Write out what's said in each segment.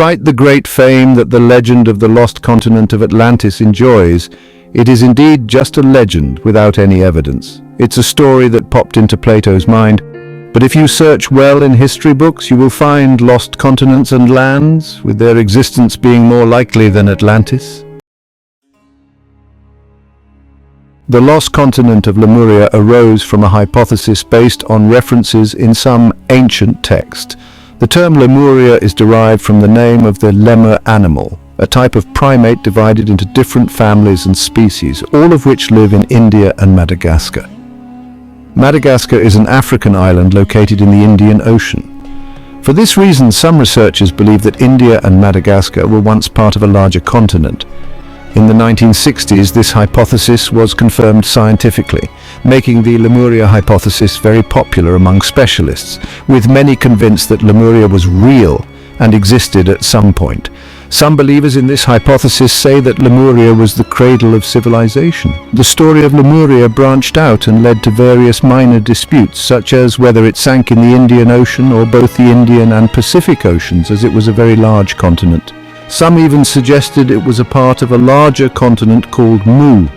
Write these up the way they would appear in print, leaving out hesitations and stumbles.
Despite the great fame that the legend of the lost continent of Atlantis enjoys, it is indeed just a legend without any evidence. It's a story that popped into Plato's mind, but if you search well in history books, you will find lost continents and lands, with their existence being more likely than Atlantis. The lost continent of Lemuria arose from a hypothesis based on references in some ancient text. The term Lemuria is derived from the name of the lemur animal, a type of primate divided into different families and species, all of which live in India and Madagascar. Madagascar is an African island located in the Indian Ocean. For this reason, some researchers believe that India and Madagascar were once part of a larger continent. In the 1960s, this hypothesis was confirmed scientifically, making the Lemuria hypothesis very popular among specialists, with many convinced that Lemuria was real and existed at some point. Some believers in this hypothesis say that Lemuria was the cradle of civilization. The story of Lemuria branched out and led to various minor disputes, such as whether it sank in the Indian Ocean or both the Indian and Pacific Oceans, as it was a very large continent. Some even suggested it was a part of a larger continent called Mu.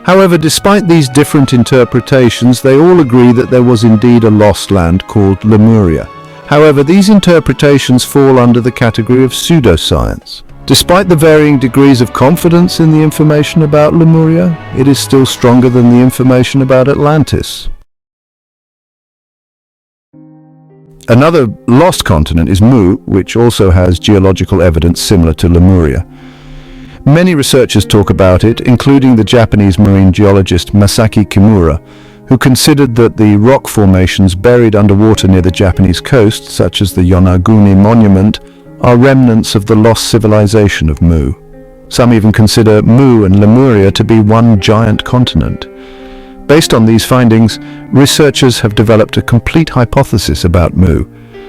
However, despite these different interpretations, they all agree that there was indeed a lost land called Lemuria. However, these interpretations fall under the category of pseudoscience. Despite the varying degrees of confidence in the information about Lemuria, it is still stronger than the information about Atlantis. Another lost continent is Mu, which also has geological evidence similar to Lemuria. Many researchers talk about it, including the Japanese marine geologist Masaki Kimura, who considered that the rock formations buried underwater near the Japanese coast, such as the Yonaguni Monument, are remnants of the lost civilization of Mu. Some even consider Mu and Lemuria to be one giant continent. Based on these findings, researchers have developed a complete hypothesis about Mu,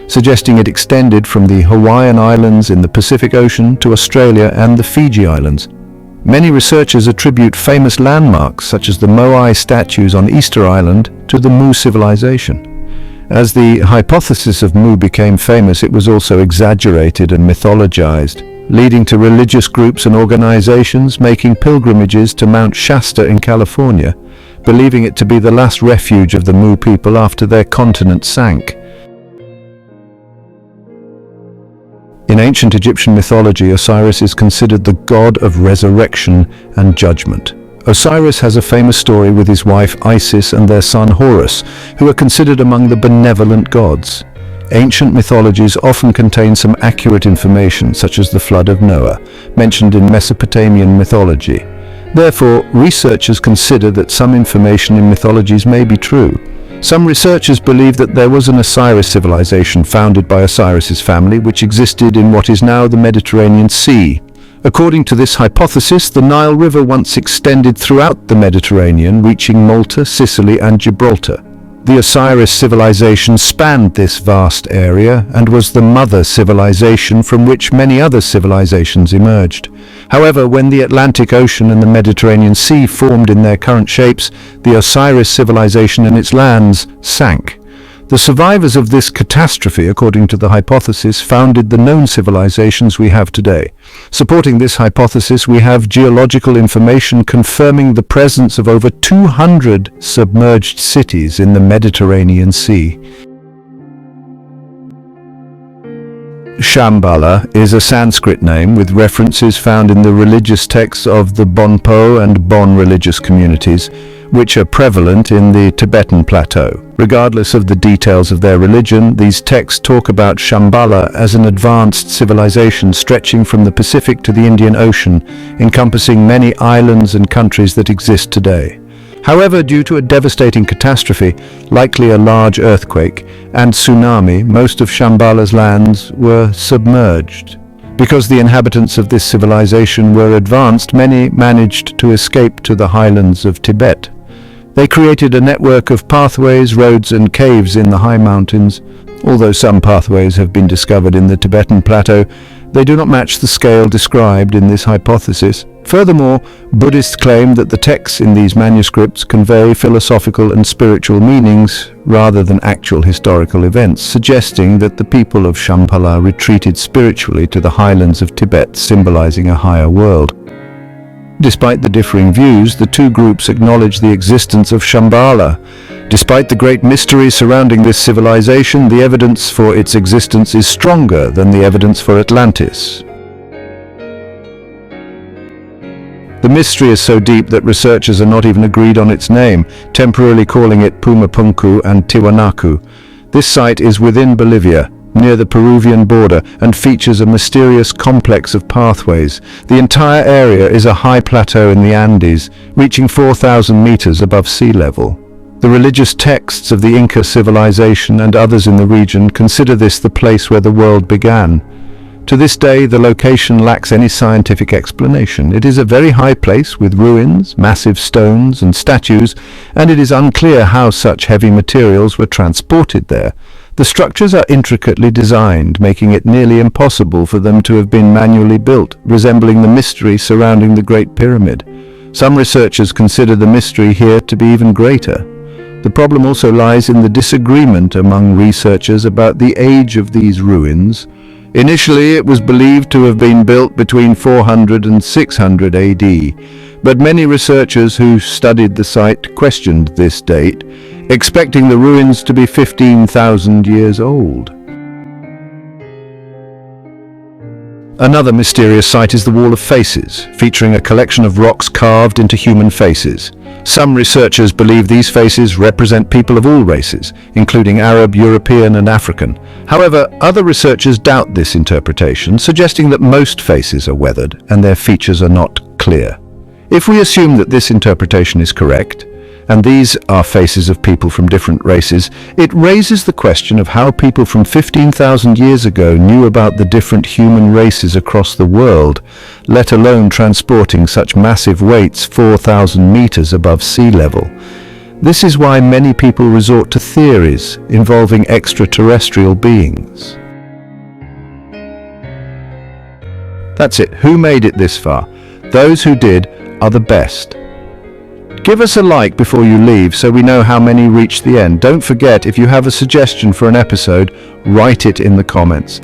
suggesting it extended from the Hawaiian Islands in the Pacific Ocean to Australia and the Fiji Islands. Many researchers attribute famous landmarks such as the Moai statues on Easter Island to the Mu civilization. As the hypothesis of Mu became famous, it was also exaggerated and mythologized, leading to religious groups and organizations making pilgrimages to Mount Shasta in California, believing it to be the last refuge of the Mu people after their continent sank. In ancient Egyptian mythology, Osiris is considered the god of resurrection and judgment. Osiris has a famous story with his wife Isis and their son Horus, who are considered among the benevolent gods. Ancient mythologies often contain some accurate information, such as the flood of Noah, mentioned in Mesopotamian mythology. Therefore, researchers consider that some information in mythologies may be true. Some researchers believe that there was an Osiris civilization founded by Osiris's family, which existed in what is now the Mediterranean Sea. According to this hypothesis, the Nile River once extended throughout the Mediterranean, reaching Malta, Sicily, and Gibraltar. The Osiris civilization spanned this vast area and was the mother civilization from which many other civilizations emerged. However, when the Atlantic Ocean and the Mediterranean Sea formed in their current shapes, the Osiris civilization and its lands sank. The survivors of this catastrophe, according to the hypothesis, founded the known civilizations we have today. Supporting this hypothesis, we have geological information confirming the presence of over 200 submerged cities in the Mediterranean Sea. Shambhala is a Sanskrit name with references found in the religious texts of the Bonpo and Bon religious communities, which are prevalent in the Tibetan plateau. Regardless of the details of their religion, these texts talk about Shambhala as an advanced civilization stretching from the Pacific to the Indian Ocean, encompassing many islands and countries that exist today. However, due to a devastating catastrophe, likely a large earthquake, and tsunami, most of Shambhala's lands were submerged. Because the inhabitants of this civilization were advanced, many managed to escape to the highlands of Tibet. They created a network of pathways, roads, and caves in the high mountains. Although some pathways have been discovered in the Tibetan plateau, They do not match the scale described in this hypothesis. Furthermore, Buddhists claim that the texts in these manuscripts convey philosophical and spiritual meanings rather than actual historical events, suggesting that the people of Shambhala retreated spiritually to the highlands of Tibet, symbolizing a higher world. Despite the differing views, the two groups acknowledge the existence of Shambhala. Despite the great mystery surrounding this civilization, the evidence for its existence is stronger than the evidence for Atlantis. The mystery is so deep that researchers are not even agreed on its name, temporarily calling it Pumapunku and Tiwanaku. This site is within Bolivia, near the Peruvian border, and features a mysterious complex of pathways. The entire area is a high plateau in the Andes, reaching 4,000 meters above sea level. The religious texts of the Inca civilization and others in the region consider this the place where the world began. To this day, the location lacks any scientific explanation. It is a very high place with ruins, massive stones and statues, and it is unclear how such heavy materials were transported there. The structures are intricately designed, making it nearly impossible for them to have been manually built, resembling the mystery surrounding the Great Pyramid. Some researchers consider the mystery here to be even greater. The problem also lies in the disagreement among researchers about the age of these ruins. Initially, it was believed to have been built between 400 and 600 AD, but many researchers who studied the site questioned this date, expecting the ruins to be 15,000 years old. Another mysterious site is the Wall of Faces, featuring a collection of rocks carved into human faces. Some researchers believe these faces represent people of all races, including Arab, European, and African. However, other researchers doubt this interpretation, suggesting that most faces are weathered and their features are not clear. If we assume that this interpretation is correct, and these are faces of people from different races, it raises the question of how people from 15,000 years ago knew about the different human races across the world, let alone transporting such massive weights 4,000 meters above sea level. This is why many people resort to theories involving extraterrestrial beings. That's it. Who made it this far? Those who did are the best. Give us a like before you leave so we know how many reached the end. Don't forget, if you have a suggestion for an episode, write it in the comments.